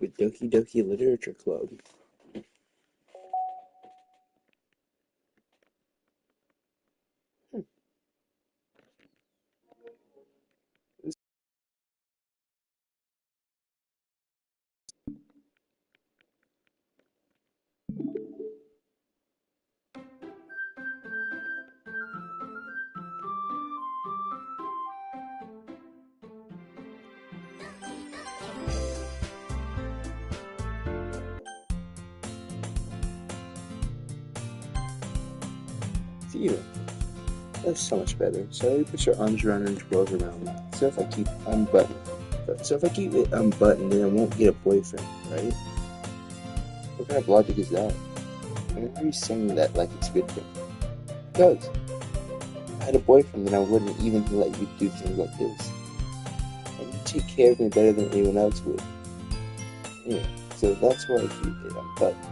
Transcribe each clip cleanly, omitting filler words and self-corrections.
with Doki Doki Literature Club. Theo, that's so much better. So you put your arms around and twirl around. So if I keep unbuttoned, it unbuttoned, then I won't get a boyfriend, right? What kind of logic is that? And why are you saying that like it's good for me? Because if I had a boyfriend, then I wouldn't even let you do things like this. And you take care of me better than anyone else would. Anyway, so that's why I keep it unbuttoned.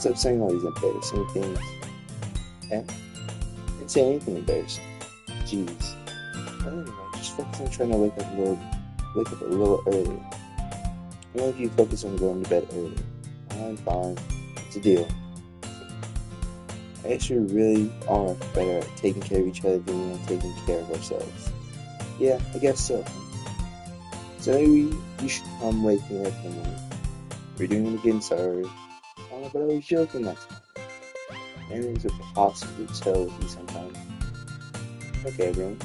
Stop saying all these embarrassing things. And didn't say anything embarrassing. Jeez. Well, anyway, just focus on trying to wake up a little earlier. Why don't you focus on going to bed early? Fine. It's a deal. I guess we really are better at taking care of each other than we are taking care of ourselves. Yeah, I guess so. So maybe you should come wake me up in the morning. We're doing it again, sorry. Oh, but I was joking that time. Enemies would possibly tell with you sometimes. Okay, everyone.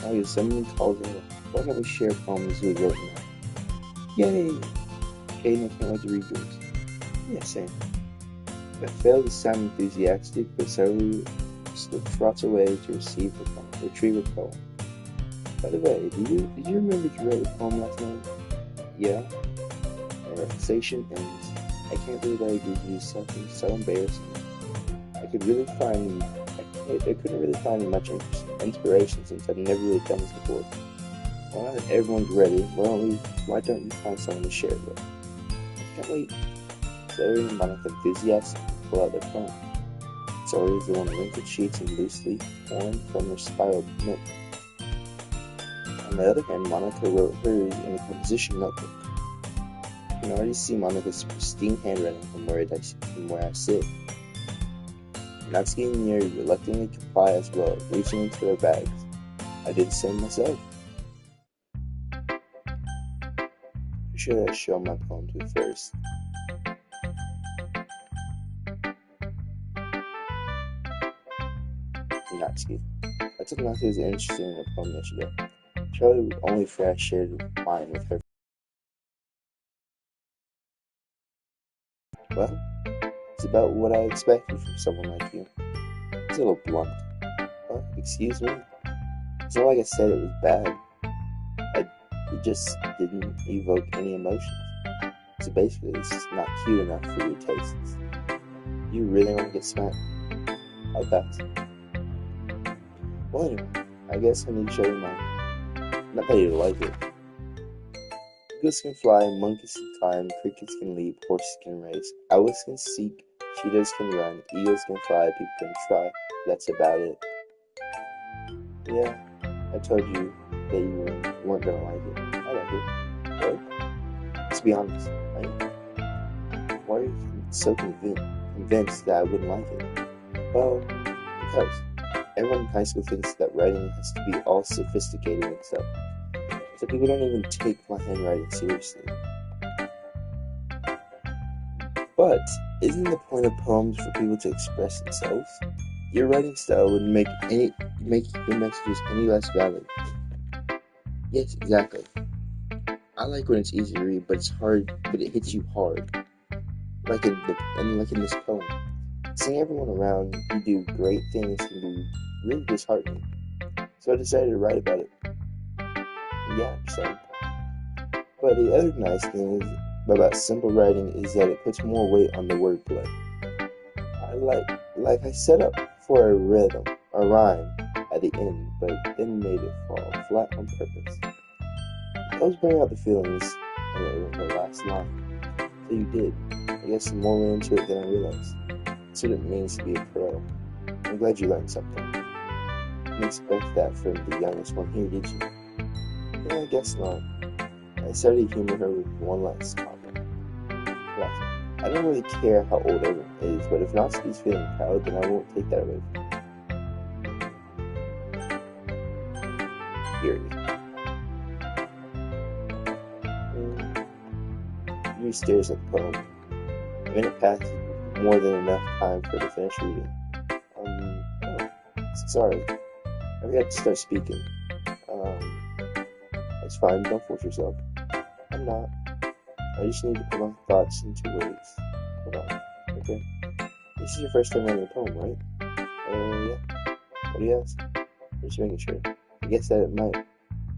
Oh, if someone calls in, why don't we share poems we wrote now? Yay! Caden, I can't wait to read yours. Yeah, same. I failed to sound enthusiastic, but slowly trots away to retrieve a poem. By the way, did you remember to write a poem last night? Yeah. My relaxation ends. I can't believe I agreed to do something so embarrassing. I couldn't really find much inspiration since I've never really done this before. Well, now that everyone's ready, why don't you find someone to share it with? I can't wait. Sarah and Monica enthusiastically pull out their phone. Sarah is the one wrinkled sheets and loosely torn from her spiral note. On the other hand, Monica wrote hers in a composition notebook. I can already see Monica's pristine handwriting from where I sit. Not skiing near, reluctantly comply as well, reaching into their bags. I did the same myself. Who should I show my poem to first? Natsuki. I took Natsuki's interest in her poem yesterday. Charlie was only fair I shared mine with her. Well, it's about what I expected from someone like you. It's a little blunt. Well, excuse me. It's not like I said it was bad. It just didn't evoke any emotions. So basically, it's just not cute enough for your tastes. You really want to get smacked? I'll pass. Well, anyway, I guess I need to show you mine. Not that you like it. Eagles can fly, monkeys can climb, crickets can leap, horses can race, owls can seek, cheetahs can run, eagles can fly, people can try. That's about it. Yeah, I told you that you weren't gonna like it. I like it. What? Let's be honest, right? Why are you so convinced that I wouldn't like it? Well, because everyone in high school thinks that writing has to be all sophisticated and stuff. So people don't even take my handwriting seriously. But isn't the point of poems for people to express themselves? Your writing style would make your messages any less valid. Yes, exactly. I like when it's easy to read, but it's hard. But it hits you hard, like in this poem. Seeing everyone around you do great things can be really disheartening. So I decided to write about it. Yeah, so. But the other nice thing about simple writing is that it puts more weight on the wordplay. I set up for a rhyme at the end, but then made it fall flat on purpose. I was bringing out the feelings in the last line. So you did. I guess some more went into it than I realized. That's what it means to be a pro. I'm glad you learned something. You didn't expect that from the youngest one here, did you? Yeah, I guess not. I started to humor her with one last comment. Yes, I don't really care how old everyone is, but if Natsuki's feeling proud, then I won't take that away from her. Yuri. Yuri stares at the poem. A minute passes, more than enough time for her to finish reading. Sorry. I forgot to start speaking. It's fine, don't force yourself. I'm not. I just need to put my thoughts into words. Hold on. Okay. This is your first time writing a poem, right? Yeah. What do you ask? I'm just making sure. I guess that it might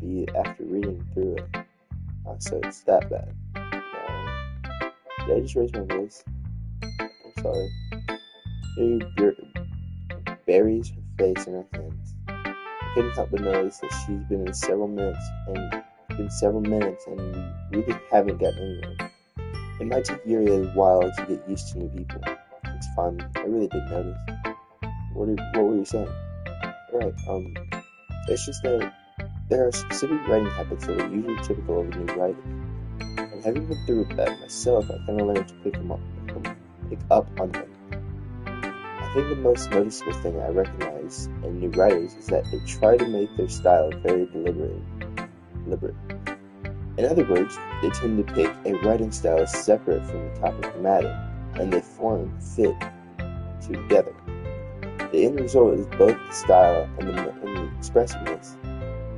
be after reading through it. So it's that bad. No. Did I just raise my voice? I'm sorry. Yuri buries her face in her hands. I couldn't help but notice that she's been in several minutes and we really haven't gotten anywhere. It might take Yuri a while to get used to new people. It's fun. I really did notice. What were you saying? Right, it's just that there are specific writing habits that are usually typical of a new writer. And having been through that myself, I kind of learned to pick up on them. I think the most noticeable thing I recognize in new writers is that they try to make their style very deliberate. In other words, they tend to pick a writing style separate from the topic matter, and they fit together. The end result is both the style and the expressiveness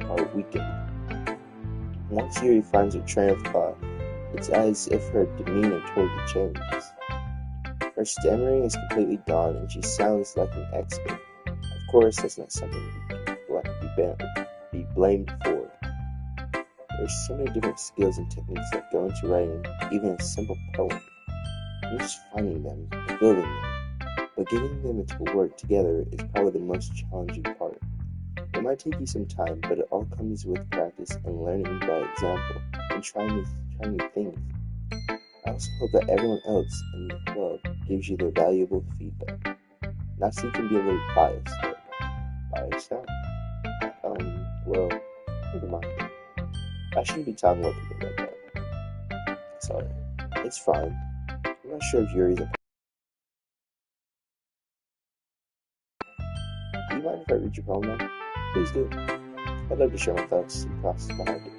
are weakened. Once Yuri finds her train of thought, it's as if her demeanor totally changes. Her stammering is completely gone, and she sounds like an expert. Of course, that's not something to be blamed for. There's so many different skills and techniques that go into writing even a simple poem. You're just finding them and building them, but getting them to work together is probably the most challenging part. It might take you some time, but it all comes with practice and learning by example and trying new things. I also hope that everyone else in the club gives you their valuable feedback. Natsu can be a little biased, but biased how? Well, never mind. I shouldn't be talking about people like that. Sorry. It's fine. I'm not sure if Yuri's a... Do you mind if I read your poem now? Please do. I'd love to share my thoughts and process behind it.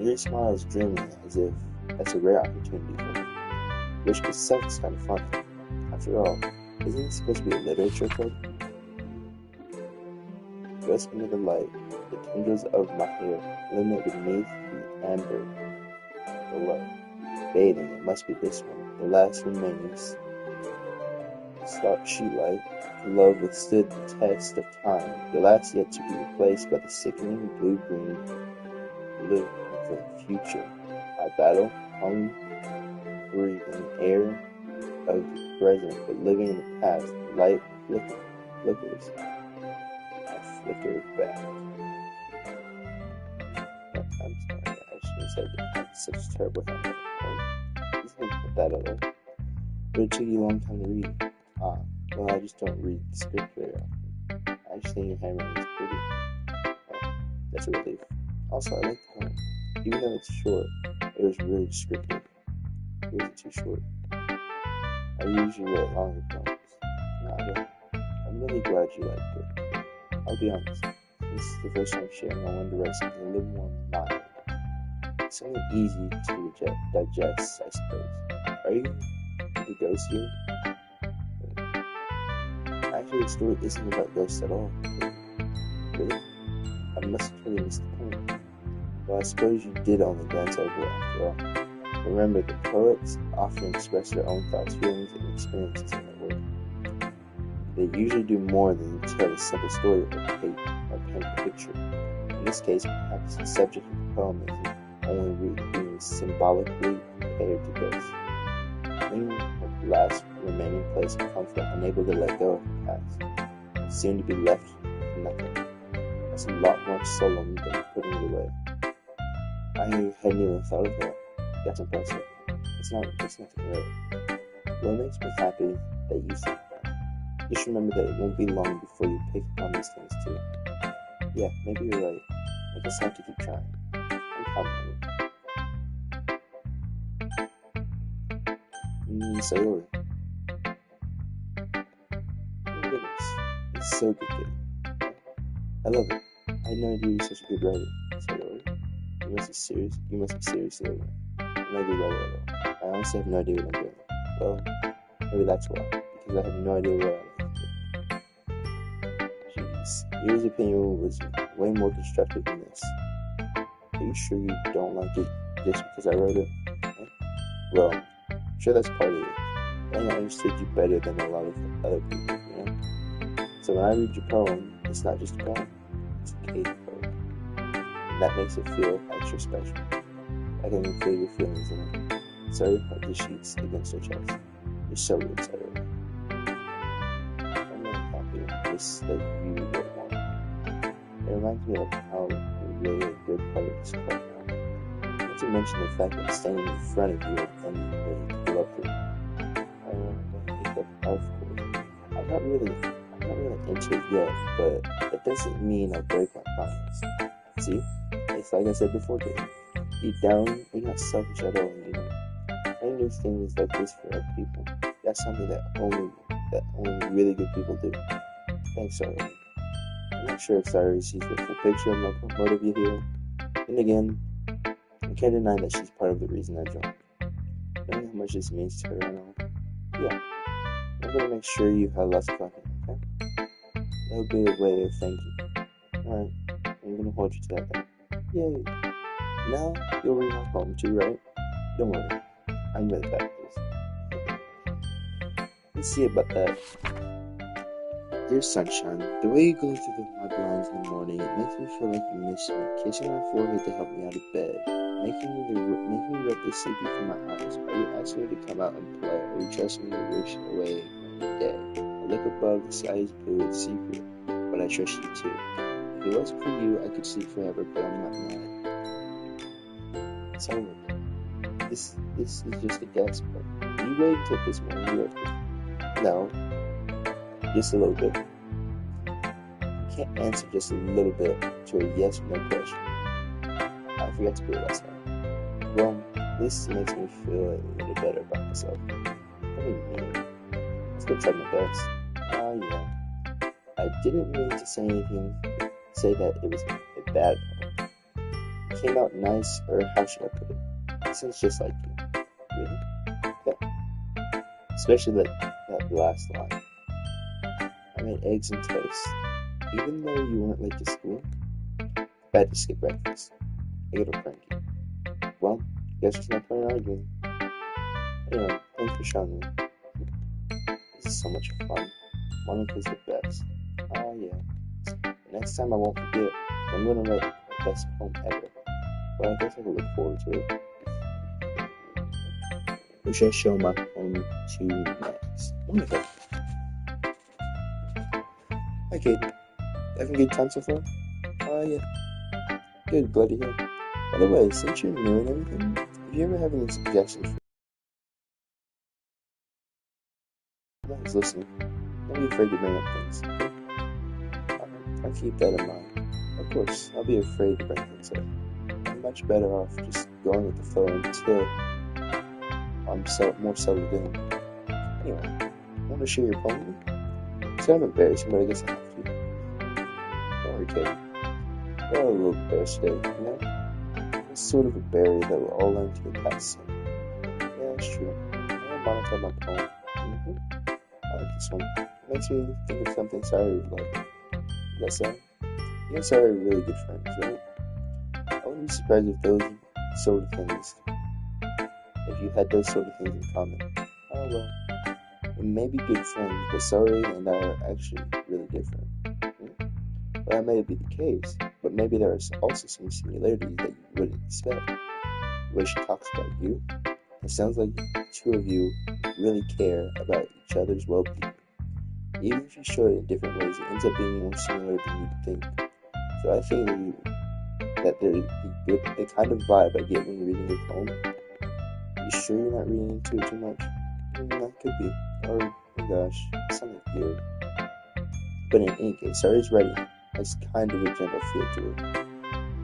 Yuri smiles dreamily as if that's a rare opportunity for me, which itself is kind of fun. After all, isn't it supposed to be a literature club? Dressed under the light, the tendrils of my hair illuminate beneath the amber below. Bathing, it must be this one, the last remaining stark sheet light. Love withstood the test of time, the last yet to be replaced by the sickening blue-green blue of the future. I battle, hung, breathing air of the present, but living in the past. Light flickers. I flicker back. I'm sorry, I shouldn't have said that. That's such a terrible handwriting. Isn't it that at all? But it took you a long time to read. Well, I just don't read the script very often. I just think your handwriting is pretty. That's a relief. Also, I like the poem. Even though it's short, it was really descriptive. It wasn't too short. I usually write longer poems. No, I don't. I'm really glad you liked it. I'll be honest. This is the first time sharing. I wanted to write something a little more mild. Something easy to digest, I suppose. Are you the ghost here? Actually, the story isn't about ghosts at all. Really? I must have totally missed the point. Well, I suppose you did only glance over it after all. Remember, the poets often express their own thoughts, feelings, and experiences in their work. They usually do more than tell a simple story or paint a picture. In this case, perhaps the subject of the poem is only being symbolically compared to ghosts. Leaving her last remaining place of comfort, unable to let go of her past, soon to be left with nothing. That's a lot more solemn than putting it away. I hadn't even thought of that. That's impressive. It's nothing really. Well, it makes me happy that you think that. Just remember that it won't be long before you pick up on these things too. Yeah, maybe you're right. I guess I have to keep trying. I'm Sayori. Oh my goodness. It's so good kid. I love it. I had no idea you're such a good writer, Sayori. You must be serious. You must be seriously over it. I'm not a good writer at all. I honestly have no idea what I'm doing. Well, maybe that's why. Because I have no idea what I like. Jeez. Yuri's opinion was way more constructive than this. Are you sure you don't like it just because I wrote it? Huh? Well, I'm sure that's part of it. I understood you better than a lot of other people, you know? So when I read your poem, it's not just a poem, it's a cave poem. And that makes it feel extra special. I can even feel your feelings in it. Sorry, held the sheets against her chest. You're so good, Sarah. I'm really happy just that you wrote one. It reminds me of how you're really a good part of this club now. Not to mention the fact that I'm standing in front of you and really love it. Of course. I'm not really into it yet, but that doesn't mean I'll break my promise. See? It's like I said before, kid. Deep down, you're not selfish at all, you know. I do things like this for other people. That's something that only really good people do. Thanks, sorry. I'm not sure if Sorry sees the full picture of my point of view here. And again, I can't deny that she's part of the reason I joined. Knowing how much this means to her and all. Yeah. I'm going to make sure you have lots of fun, okay? That'll be a way of thanking you. Alright, I'm going to hold you to that then. Yay! Now, you'll read my poem too, right? Don't worry, I'm really bad at this. Let's see about that. Dear sunshine, the way you go through my blinds in the morning, it makes me feel like you miss me, kissing my forehead to help me out of bed, making me rub the sleepy from my eyes. Are you asking me to come out and play? Are you trusting me to wish away my day? I look above, the sky is blue, it's secret, but I trust you too. If it wasn't for you, I could sleep forever, but I'm not mad. It's over. This is just a guess, but you waited till this morning, you wrote it. No, just a little bit. You can't answer just a little bit to a yes or no question. I forgot to put it last time. Well, this makes me feel a little better about myself. I mean, let's go try my best. Yeah. I didn't mean to say that it was a bad poem. It came out nice, or how should I put it? It sounds just like you. Really? Yeah. Especially that last line. I made eggs and toast. Even though you weren't late to school, I had to skip breakfast. I get all cranky. Well, guess there's no point in arguing. Anyway, thanks for showing me. This is so much fun. Monica's the best. Yeah. Next time I won't forget. I'm going to write the best poem ever. Well, I guess I can look forward to it. Who should I show my poem to next? Monica. Hi, Kate. Having a good time so far? Yeah. Good, glad to hear. By the way, since you're new and everything, if you ever have any suggestions for who's listening, don't be afraid to bring up things. Okay? I'll keep that in mind. Of course, I'll be afraid to bring things up. I'm much better off just going with the flow until I'm more settled in. Anyway, want to share your poem with me? It's kind of embarrassing, but I guess I have to. Don't worry, Kate. We're all a little embarrassed today, you know? It's sort of a barrier that we're all learning to get past soon. Yeah, that's true. I want Monica my poem. I like this one. It makes me think of something Sarah would like. You guys say? You and Sarah are really good friends, right? I wouldn't be surprised if those sort of things, if you had those sort of things in common. Well, we may be good friends, but Sorry and I are actually really different. Well, that may be the case, but maybe there are also some similarities that you wouldn't expect. The way she talks about you, it sounds like the two of you really care about each other's well-being. Even if you show it in different ways, it ends up being more similar than you'd think. So I think that the kind of vibe I get when you're reading your poem. You sure you're not reading into it too much? That could be. Or, oh gosh, something weird. But in any case, Sarah's writing has kind of a gentle feel to it.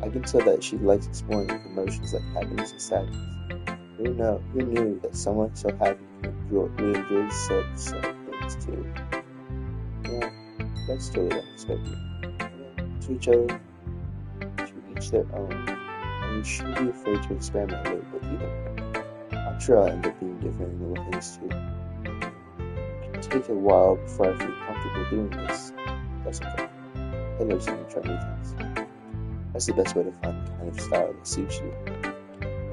I I can tell that she likes exploring emotions like happiness and sadness. Who knew that someone so happy would enjoy such things too? Yeah, that's totally unexpected. To each other, to each their own, and you shouldn't be afraid to experiment a little bit either. I'm sure I'll end up being different in little things too. It can take a while before I feel comfortable doing this. That's okay. I love seeing you try new things. That's the best way to find the kind of style that suits you.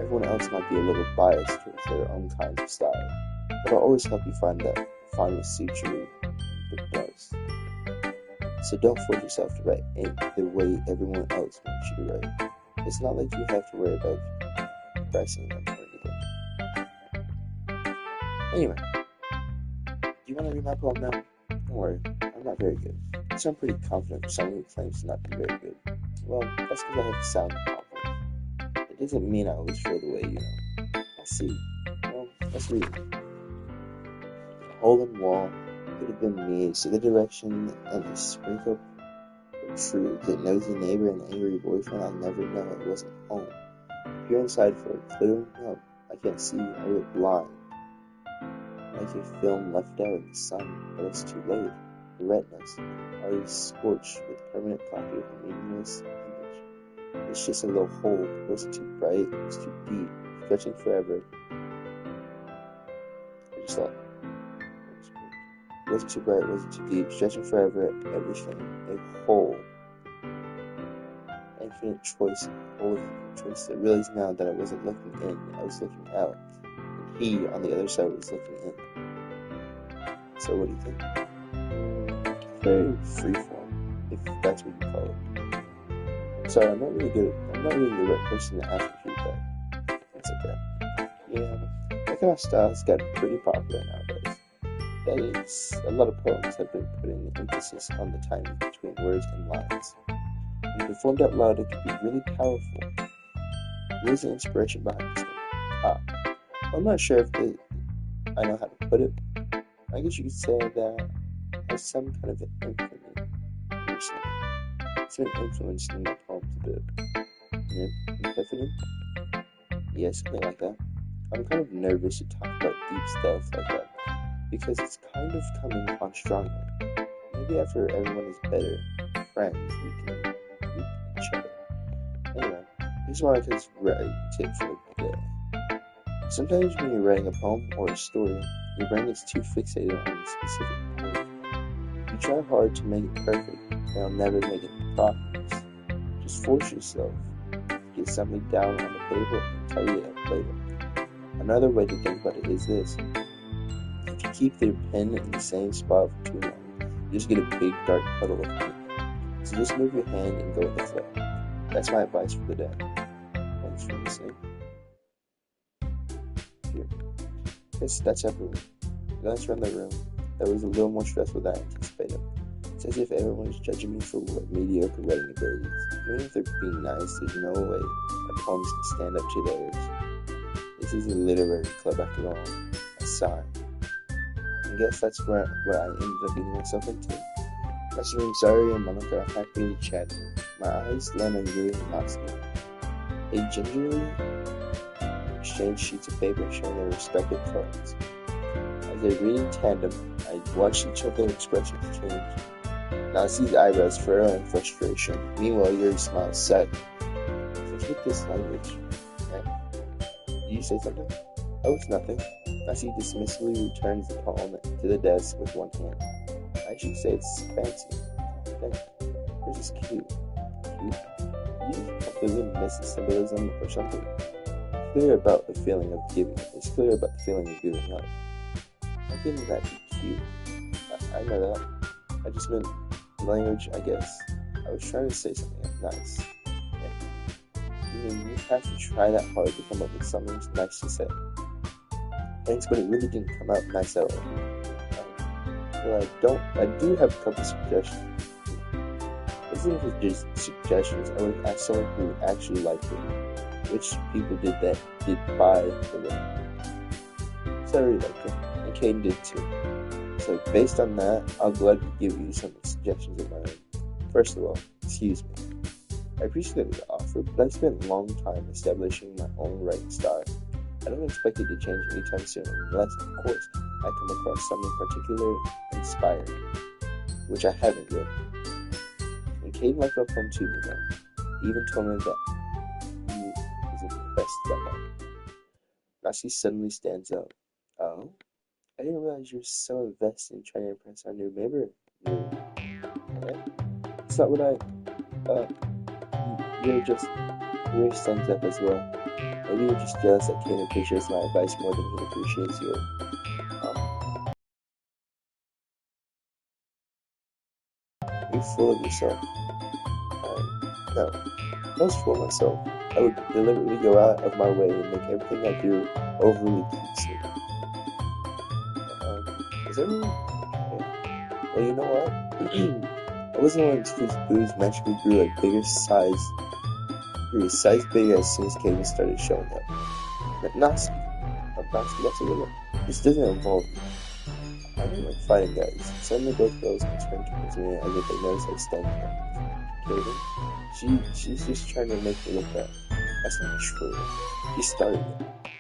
Everyone else might be a little biased towards their own kinds of style, but I'll always help you find what suits you the most. So don't force yourself to write the way everyone else wants you to write. It's not like you have to worry about pressing them or anything. Anyway, do you want to read my poem now? Don't worry, I'm not very good. So I'm pretty confident for someone who claims to not be very good. Well, that's because I have a sound confidence. It doesn't mean I always feel the way you know. I see. Well, let's read it. A hole in the wall could have been me, so the direction and the sprinkle protrudes. It knows the neighbor and the angry boyfriend. I'll never know it wasn't home. Peer inside for a clue? No, I can't see. I look blind. Like a film left out in the sun, but it's too late. The retinas are scorched with permanent copy of a meaningless image. It's just a little hole. It wasn't too bright. It was too deep, stretching forever. I just thought. It wasn't too bright, it wasn't too deep, stretching forever, everything, a whole, infinite choice, all of choice. I realized now that I wasn't looking in, I was looking out, and he, on the other side, was looking in. So what do you think? Very freeform, if that's what you call it. Sorry, I'm not really the right person to ask for feedback. It's okay. Yeah, that kind of style has gotten pretty popular nowadays. That is, a lot of poems have been putting emphasis on the timing between words and lines. When performed out loud, it can be really powerful. Where's the inspiration behind this one? I'm not sure if I know how to put it. I guess you could say that has some kind of an infamy or something. It's been influencing my poems a bit. Epiphany? Yeah, something like that. I'm kind of nervous to talk about deep stuff like that, because it's kind of coming on strongly. Maybe after everyone is better friends, we can read each other. Anyway, here's what I can write tip for the day. Sometimes when you're writing a poem or a story, your brain is too fixated on a specific point. You try hard to make it perfect, and you'll never make it progress. Just force yourself to get something down on the paper and tidy it up later. Another way to think about it is this. If you keep your pen in the same spot for too long, you just get a big dark puddle of ink. So just move your hand and go with the flow. That's my advice for the day. Thanks for listening. Here. That's everyone. Glance around the room. That was a little more stressful than I anticipated. It's as if everyone is judging me for mediocre writing abilities. Even if they're being nice, there's no way my poems can stand up to theirs. This is a literary club after all. I sigh. I guess that's what I ended up getting myself into. Messaging Zari and Monica are happily chatting. My eyes land on Yuri and Natsuki. They gingerly exchange sheets of paper showing their respective cards. As they read in tandem, I watch each of their expressions change. Natsuki's eyebrows furrow in frustration. Meanwhile, Yuri smiles sadly. What's with this language? Did you say something? Oh, it's nothing. Natsuki dismissively returns the poem to the desk with one hand. I should say it's fancy. Thanks. Yours is cute. Cute? You completely miss the symbolism or something. It's clear about the feeling of giving. It's clear about the feeling of giving up. How can that be cute? I know that. I just meant language, I guess. I was trying to say something nice. You mean you have to try that hard to come up with something nice to say? Thanks, but it really didn't come out nice at all. Well, I do have a couple suggestions. Isn't it just suggestions? I would have asked someone who actually liked it. Which people did buy the book? So I really liked it, and Caden did too. So based on that, I'll gladly give you some suggestions of my own. First of all, excuse me. I appreciated the offer, but I spent a long time establishing my own writing style. I don't expect it to change anytime soon, unless, of course, I come across something particularly inspiring, which I haven't yet. When Caden left up home to me, though, he even told me that he was impressed by that. Nashi suddenly stands up. Oh? I didn't realize you were so invested in trying to impress our new neighbor. Yeah? It's not what you're stands up as well. Maybe you're just jealous that Kane appreciates my advice more than he appreciates yours. You're full of yourself. No, I was full of myself. I would deliberately go out of my way and make everything I do overly cutesy. Is everyone okay? Well, you know what? I wasn't one whose boobs magically grew size bigger as soon as Kaden started showing up. But Natsuki, that's a little. This doesn't involve me. I don't like fighting guys. Suddenly both girls turn towards me as if they notice I stand there. Kaden, she's just trying to make me look bad. That's not true. She started it.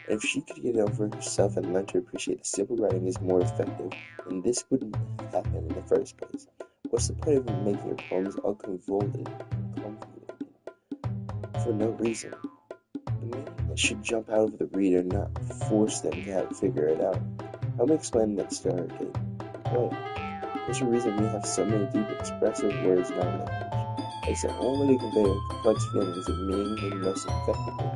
And if she could get over herself and learn to appreciate that simple writing is more effective, then this wouldn't happen in the first place. What's the point of making your poems all convoluted for no reason? The meaning should jump out of the reader, not force them to have to figure it out. Help me explain this to her, Kate. Wait, there's a reason we have so many deep, expressive words in our language. It's the only way to convey complex feelings and meaning them most effectively.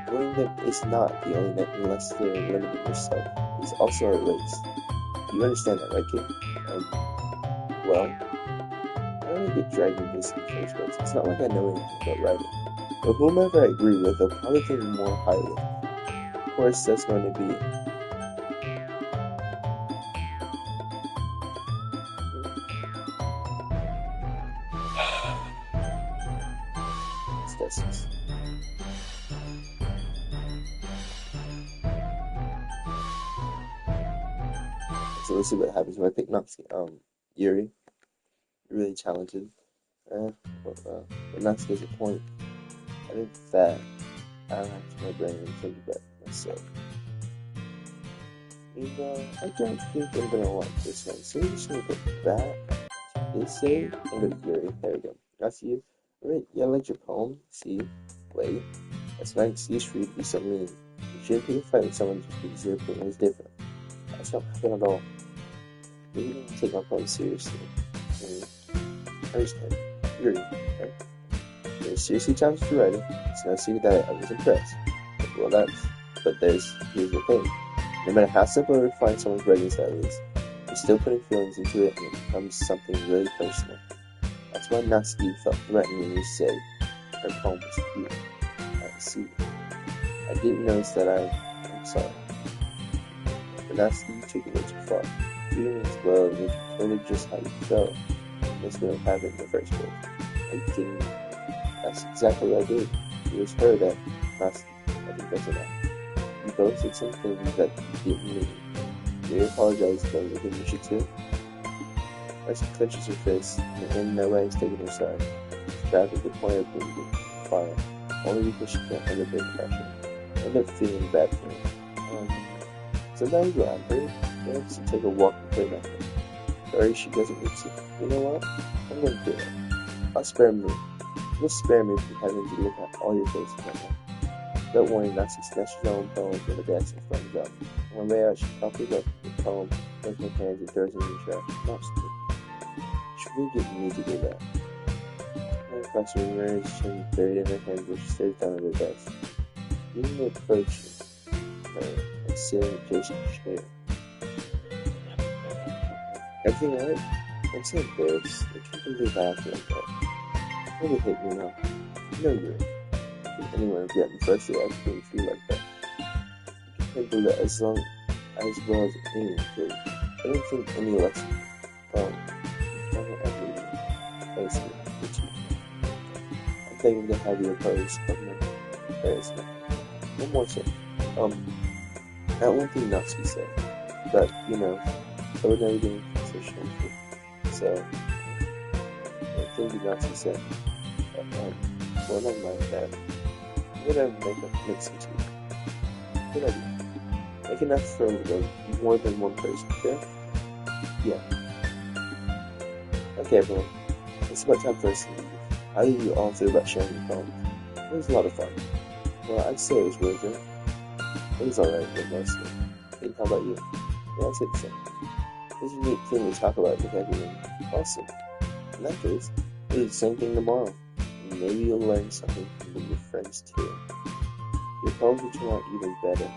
Avoiding them is not the only necessary limiting yourself. It's also a race. You understand that, right, kid? Well, I don't really get dragged into this in the first place. It's not like I know anything about writing. But whomever I agree with, they'll probably think more highly of me. Of course, that's going to be Stasis. So let's see what happens when I pick Natsuki. Yuri, really talented. But Natsuki's a point. I think that I don't have to my brain and think about myself. And I don't think I'm gonna like this one. So I'm just gonna go back to this save and go to Yuri. There we go. That's you. Alright, yeah, I like your poem. See? Wait. That's not an excuse for you to be so mean. You shouldn't pick a fight with someone just because their opinion is different. That's not happen at all. You don't take my poem seriously. I understand. Yuri, right? You're seriously challenged to writing. It's no secret that I was impressed. Well, here's the thing. No matter how simple or refined someone's writing style is, you're still putting feelings into it and it becomes something really personal. That's why Natsuki felt threatened when you said her poem was cute. I see. I didn't notice that I'm sorry. But Natsuki, you took it way too far. You didn't explode and you told her just how you felt. This wouldn't have happened in the first place. Are you kidding me? That's exactly what I did. It was her that Natsuki. I think that's enough. You both said some things that you didn't mean. You apologize, but you think you should too? Mercy clenches her fist, and in no way is taking her side. She's trapped at the point of being fire, only because she can't handle big pressure. I end up feeling bad for her. Sometimes when I'm hurt, I have to take a walk and play nothing. Sorry, she doesn't need to. You know what? I'm gonna do it. I'll spare me. You'll spare me from having to look at all your faces right now. Without warning, Nazi snatched her own poem from the desk and flung it up. On her way out, she promptly wrote the poem, takes her hands and throws it in the trash. Not stupid. She really didn't need to do that. Her across her mirror, chin buried in her hands as she stares down at her desk. You need to approach her and sit in an adjacent chair. Everything alright? I'm so embarrassed. I can't believe I acted like that. Really hate me now. No, you're. I think anyone would get me first to act being treated like that. You can handle that as well as anyone could. I don't think any less. Thanks for teaching me. I'm begging to have you oppose of my embarrassment. One more thing. Not one thing Natsuki said, but, I would never get in a position of it. So, one thing Natsuki said, Well, never mind that. I'm gonna make some tea. Good idea. Make enough for more than one person, okay? Yeah. Okay, everyone. It's about time for us to leave. How do you all feel about sharing your poems? It was a lot of fun. Well, I'd say it was worth it. It was alright, but mostly. And how about you? Yeah, I'd say the same. It was a neat thing to talk about with everyone. Awesome. In that case, we'll do the same thing tomorrow. And maybe you'll learn something from your friends too. Your poems will turn out even better.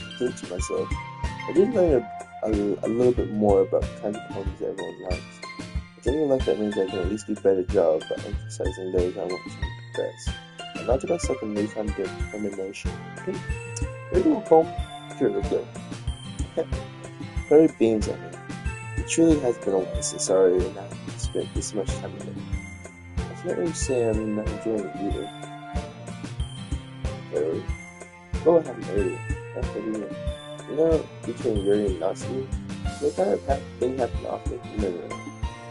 I think to myself, I did learn a little bit more about the kinds of poems that everyone likes. With any luck, that means I can at least do a better job by emphasizing those I want to impress. And not to myself in newfound determination. Read a poem? Sure, let's go. Clary beams at me. It truly has been a while since I have spent this much time with it. I can't really say I'm not enjoying it either. Clary, go what happened earlier. That's what you mean. You know, between Yuri and Natsuki, that kind of thing happened often. No.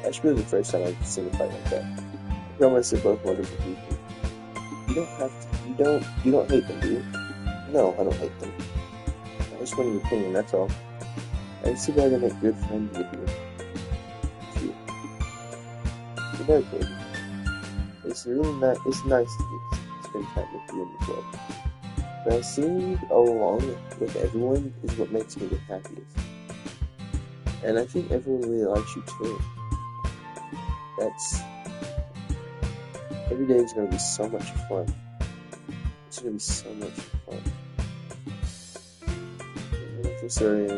That should be the first time I've seen a fight like that. I promise they're both wonderful people. You don't have to, you don't hate them, do you? No, I don't hate them. I just want your opinion, that's all. I see why they make good friends with you. Phew. You're very pretty. It's nice to spend time with you in the club. But seeing you all along with everyone is what makes me the happiest. And I think everyone really likes you too. Every day is going to be so much fun. It's going to be so much fun. I'm not sorry,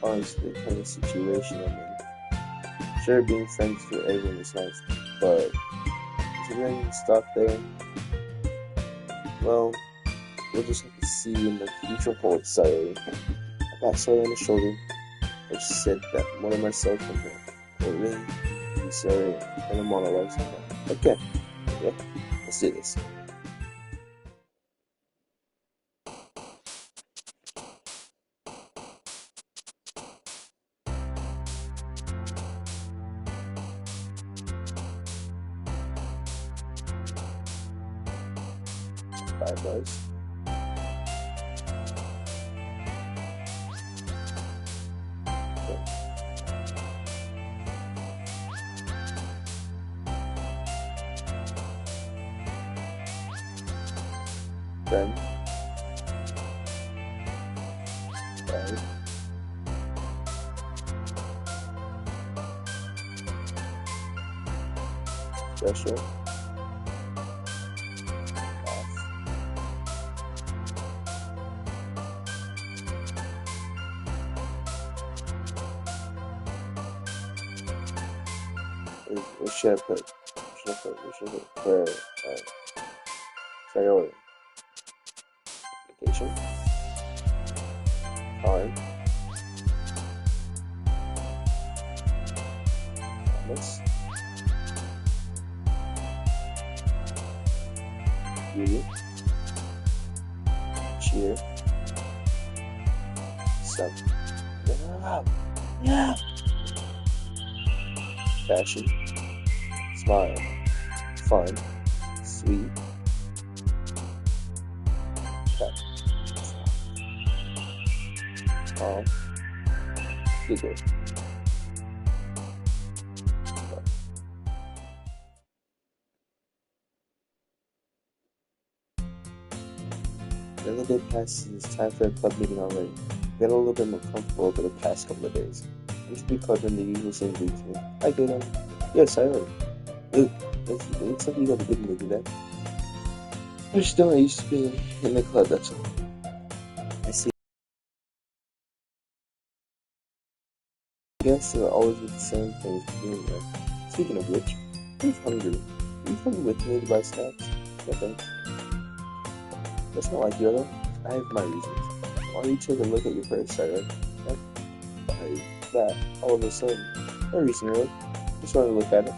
honestly, the kind of situation I'm in. Sure, being friends with everyone is nice, but is it going to stop there? Well, we'll just have to see in the future holds Sayori. I got Sayori on the shoulder, and she said that one of myself from her. It really be Sayori and a monologue sometime. Okay, yeah, let's do this. Bye, boys. Friend. Right. Special. What should I put? What should I put? For Sayori. Vacation. Time. Promise. Beauty. Cheer. Sun. Yeah. Fashion. Smile. Fun. Sweet. Cut. Calm. Giggle. Another day passes, it's time for a club meeting already. I'm getting a little bit more comfortable over the past couple of days. I used to be clubbed in the usual same greets me. Hi, Gator. Yes, I heard. Luke, it looks like you got a good mood today. I'm still used to being in the club, that's all. I see. I guess they'll always be the same things doing there. Speaking of which, I'm hungry. Are you coming with me to buy snacks? No thanks. That's not like you, though. I have my reasons. Why don't you take a look at your purse, Sarah? Why that all of a sudden? No reason, really. Just wanted to look at it.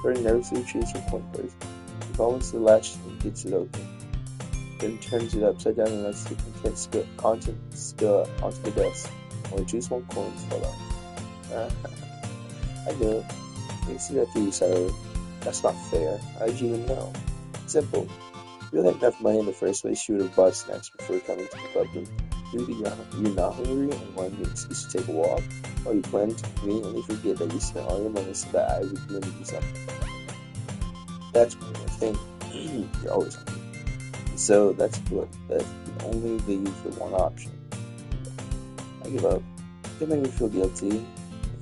Very nervously choose your point first. She follows the latch and gets it open, then turns it upside down and lets the content spill onto the desk. Only 2 small coins fall out. I know it. You see that you, Sarah. That's not fair. How did you even know? Simple. If you had enough money in the first place, you would have bought snacks before coming to the club room. Maybe you're not hungry and wanted an excuse to take a walk, or you planned to conveniently forget that you spent all your money so that I would win you something. That's one more thing. You're always hungry. So that's good. That only leaves the one option. I give up. Don't make me feel guilty.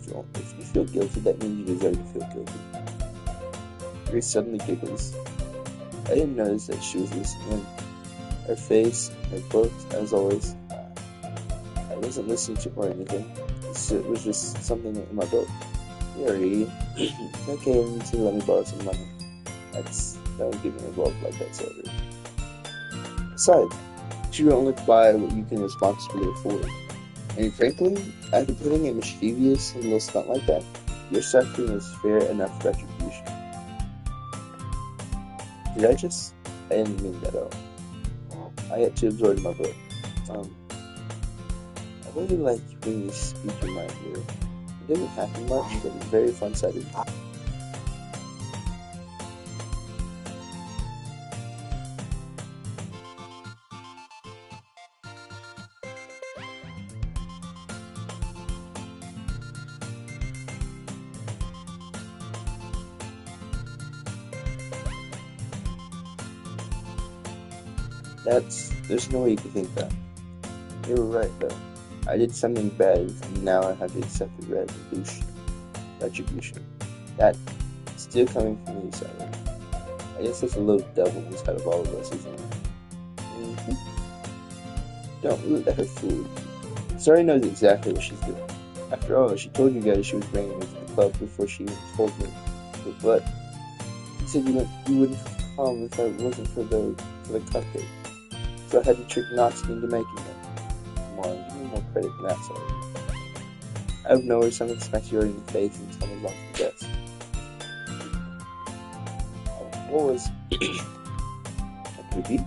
If you feel guilty, that means you deserve to feel guilty. Grace suddenly giggles. I didn't notice that she was listening. Her face, her books, as always. I wasn't listening to her or anything. It was just something in my book. Harry, okay, you need to let me borrow some money. Don't give me a book like that, Silver. Besides, she will only buy what you can responsibly afford. And frankly, after putting a mischievous little stunt like that, your suffering is fair enough retribution. I didn't mean that at all. I had to absorb my book. I really like when you speak your mind here. It didn't happen much, but it's very fun-sided. There's no way you could think that. You were right, though. I did something bad, and now I have to accept the retribution. That's still coming from you, Sarah. I guess there's a little devil inside of all of us, isn't it? Mm-hmm. Don't let her fool you. Sarah knows exactly what she's doing. After all, she told you guys she was bringing me to the club before she even told me. But you said you wouldn't come if it wasn't for the cupcake. So I had to trick Natsuki into making them. Come on, give me more credit than that, sorry. Out of nowhere, something smacks you right in the face and tumbles off the desk. What was a cookie?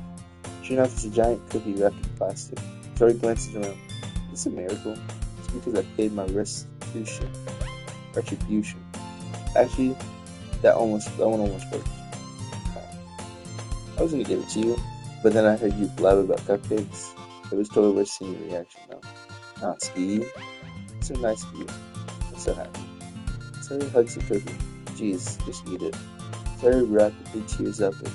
Sure enough, it's a giant cookie wrapped in plastic. Sorry glances around. It's a miracle. It's because I paid my restitution. Retribution. Actually, that one almost worked. I was gonna give it to you, but then I heard you blab about cupcakes. It was totally worth seeing your reaction though. Not Ski. It's so nice of you. I'm so happy. Terry hugs the cookie. Jeez, just eat it. Terry rapidly tears open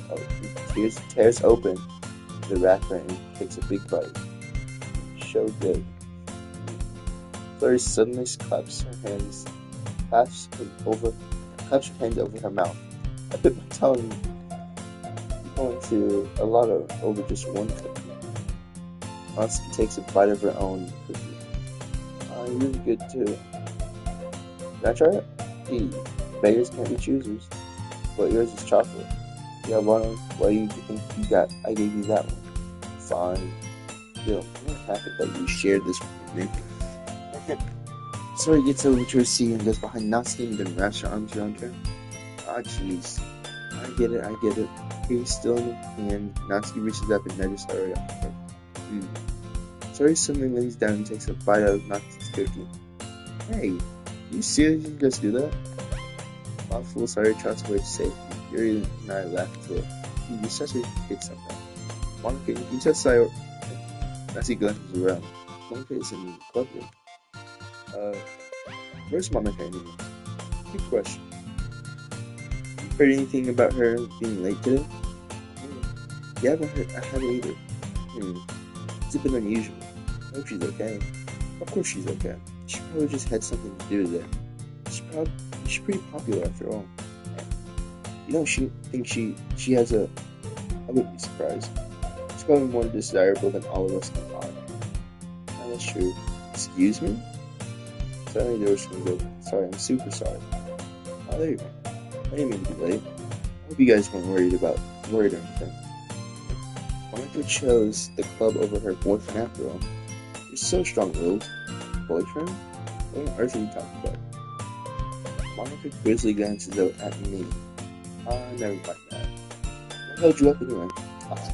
the wrapper and takes a big bite. So good. Flurry suddenly claps her hands over her mouth. I put my tongue going to a lot over just one cookie. Natsuki takes a bite of her own cookie. You're really good too. Can I try it? Hey, beggars can't be choosers. But yours is chocolate. Yeah, why do you think I gave you that one? Fine. Still, I'm not happy that you shared this with me. Sorry gets over to her seat and goes behind Natsuki and then wraps her arms around her. Ah, jeez. I get it. He's still in the hand. Natsuki reaches up and nudges her up. Sorry suddenly lays down and takes a bite out of Natsuki's cookie. Hey, you seriously just do that? Thoughtful, Sorry trots away to safety. Yuri and I laugh as well. You're such a kid sometimes. Monica, you just saw Natsuki glances around. Monica is in the club room. Where's Monica anyway? Good question. Heard anything about her being late today? Yeah, I haven't either. It's a bit unusual. I hope she's okay. Of course she's okay. She probably just had something to do today. She's pretty popular after all. You don't think she has a... I wouldn't be surprised. She's probably more desirable than all of us combined. No, that's true. Excuse me? Suddenly the door swings open. Sorry, I'm super sorry. Oh, there you go. I didn't mean to be late. I hope you guys weren't worried or anything. Monica chose the club over her boyfriend after all. You're so strong-willed. Boyfriend? What on earth are you talking about? Monica quizzly glances out at me. Never mind that. What held you up anyway? Ah,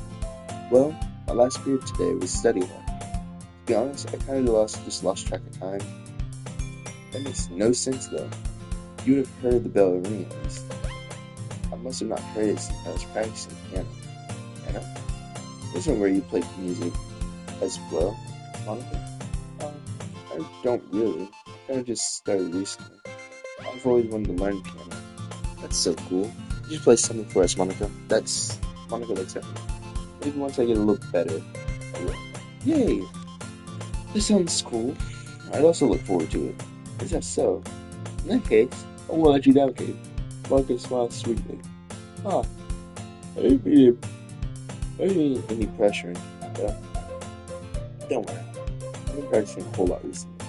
well, my last period today was study hall. To be honest, I kind of lost track of time. That makes no sense though. You would have heard the bell ring at least. I must have not heard it since I was practicing piano. Piano? Isn't where you play music as well, Monica? I don't really. I kind of just started recently. I've always wanted to learn piano. That's so cool. You should play something for us, Monica. Monica looks at me. Maybe once I get a little better, I will. Yay! This sounds cool. I'd also look forward to it. Is that so? In that case, I won't let you down, Kate. Monica smiles sweetly. Ah, I didn't mean any pressure. But don't worry. I've been practicing a whole lot recently.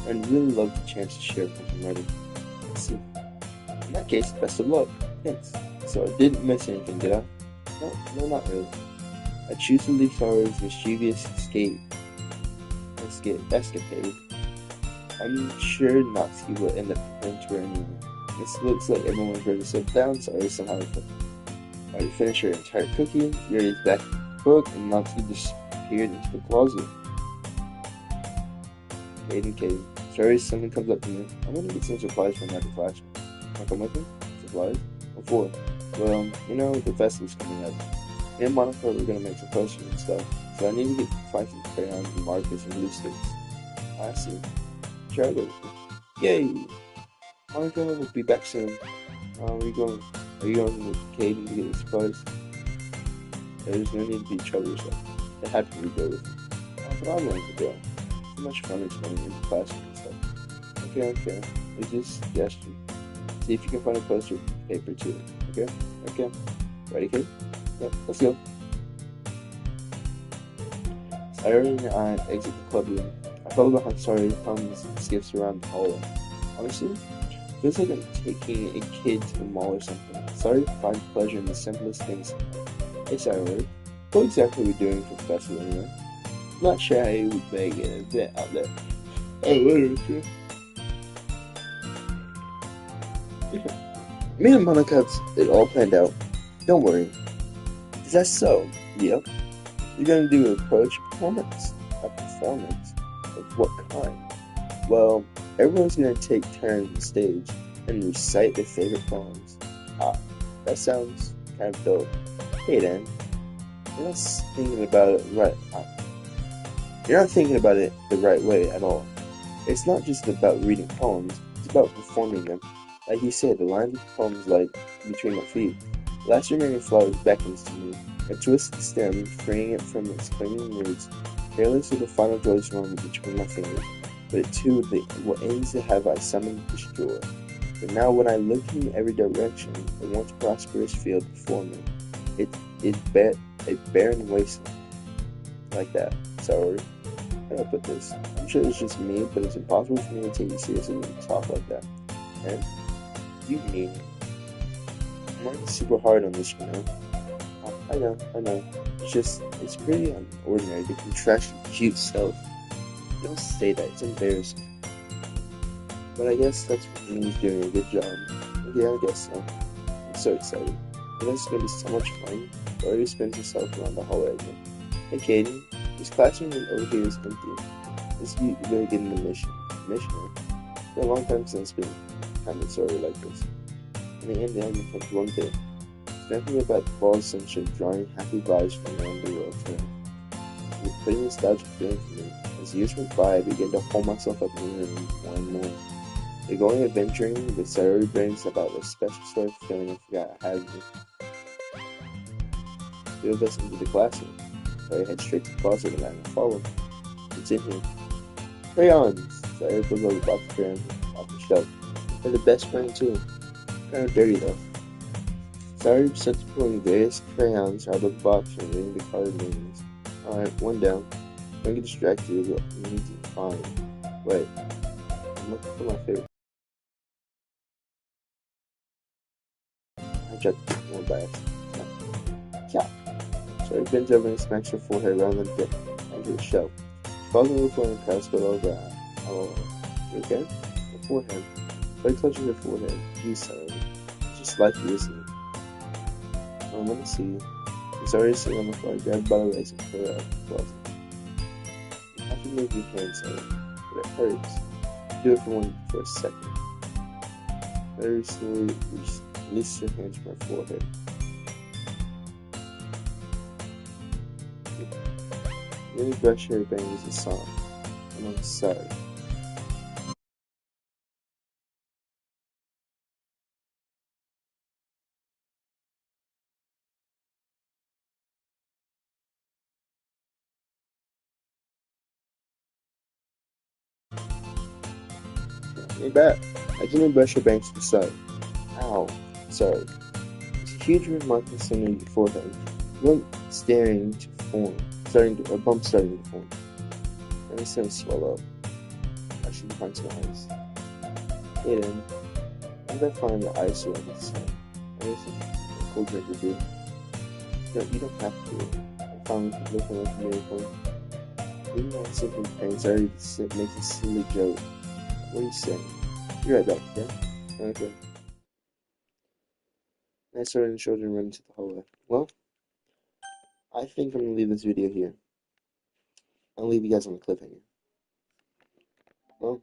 I'd really love the chance to share what I'm writing. Let's see. In that case, best of luck. Thanks. So I didn't miss anything, did I? No, not really. I choose to leave Sorrow's mischievous escapade. I'm sure not he will end up comparing to her anyway. This looks like everyone's ready to sit down, so I somehow already finished her entire cookie, Yuri's back in the book, and Natsuki disappeared into the closet. Caden. Sorry, something comes up to me. I'm gonna get some supplies from after class. Wanna come with me? Supplies? What for? Well, the festival's coming up. Me and Monica were gonna make some posters and stuff, so I need to find some crayons and markers and glue sticks. I see. Sure, I'll go with you. Yay! Monica will be back soon. Are you going with Caden to get the supplies? There's no need to be trouble yourself. They have to go with me. But I'm willing to go. So much fun exploring in the classroom and stuff. Okay. It's just a suggestion. See if you can find a poster paper too. Okay. Ready, Kate? Yep, let's go. Sayori and I exit the club room. I follow behind Sayori, hums and skips around the hallway. Honestly, feels like I'm taking a kid to the mall or something. Sayori finds pleasure in the simplest things. Hey Sayori, what exactly are we doing for the festival anyway? I'm not sure how you would make an event out there. Oh, whatever. Me and Monica have it all planned out. Don't worry. Is that so? Yep. You're gonna do a performance. A performance? Of what kind? Well, everyone's gonna take turns on stage and recite their favorite poems. That sounds kind of dope. Hey then, you're not thinking about it right. You're not thinking about it the right way at all. It's not just about reading poems, it's about performing them. Like you said, the lines of the poems like between my feet. The last remaining flower beckons to me. I twist the stem, freeing it from its clinging roots, careless of the final joyous moment between my fingers. But it too, what ends to have I summoned destroy. But now when I look in every direction, the once prosperous field before me, it is a barren wasteland. Like that. Sorry. How do I put this? I'm sure it's just me, but it's impossible for me to take you seriously when you talk like that. And you mean I'm working super hard on this, I know. It's pretty unordinary to contrast your cute self. Don't say that, it's embarrassing. But I guess that's what means doing a good job. Yeah, I guess so. I'm so excited. It's gonna be so much fun. Already spins herself around the hallway again. Hey Katie, this classroom over here is empty. This is really getting the mission. Missionary. It's been a long time since it's been kind of sorry like this. In the end, it only comes one thing. Nothing about the fall sunshine drawing happy vibes from around the world for him. With a pretty nostalgic feeling for me. As years went by, I began to hold myself up in the room more and more. The going adventuring with Sayori brings about a special sort of feeling I forgot I had in me. Two of us into the classroom. Sayori head straight to the closet and I followed. It's in here. Crayons! Sayori pulls out the box of crayons off the shelf. They're the best friend too. Kind of dirty though. Sayori starts pulling various crayons out of the box and reading the colored names. Alright, one down. Don't get distracted with what you need to find. Wait, I'm looking for my favorite. I dropped the one by accident. Yeah. Sayori bends over and smacks her forehead around onto the shelf. She falls on the floor and cries all over. Oh, you okay? Her forehead. Sayori clutches her forehead. Geez, Sayori. It's just like you, isn't it? Let me see. He's already sitting on the floor. Grab by the legs and pull it up. Well, you have to move your hands in, but it hurts. Do it for a second. Very slowly release your hands from my forehead. Then you brush your bangs and soft. I'm on the side. Hey, back. I gently brush your bangs to the side. Ow. Sorry. There's a huge red mark in the center of your forehead. One starting to form. A bump starting to form. And it's gonna swell up. I should find some ice. Hey then. I'm gonna find the ice around this time. I guess a cold drink would do. No, you don't have to. I found looking like a miracle. Even though I'm sick from pain, sorry to make a silly joke. What are you saying? You're right back, yeah? Okay. I started and children run into the hallway. Well, I think I'm gonna leave this video here. I'll leave you guys on the cliffhanger. Well,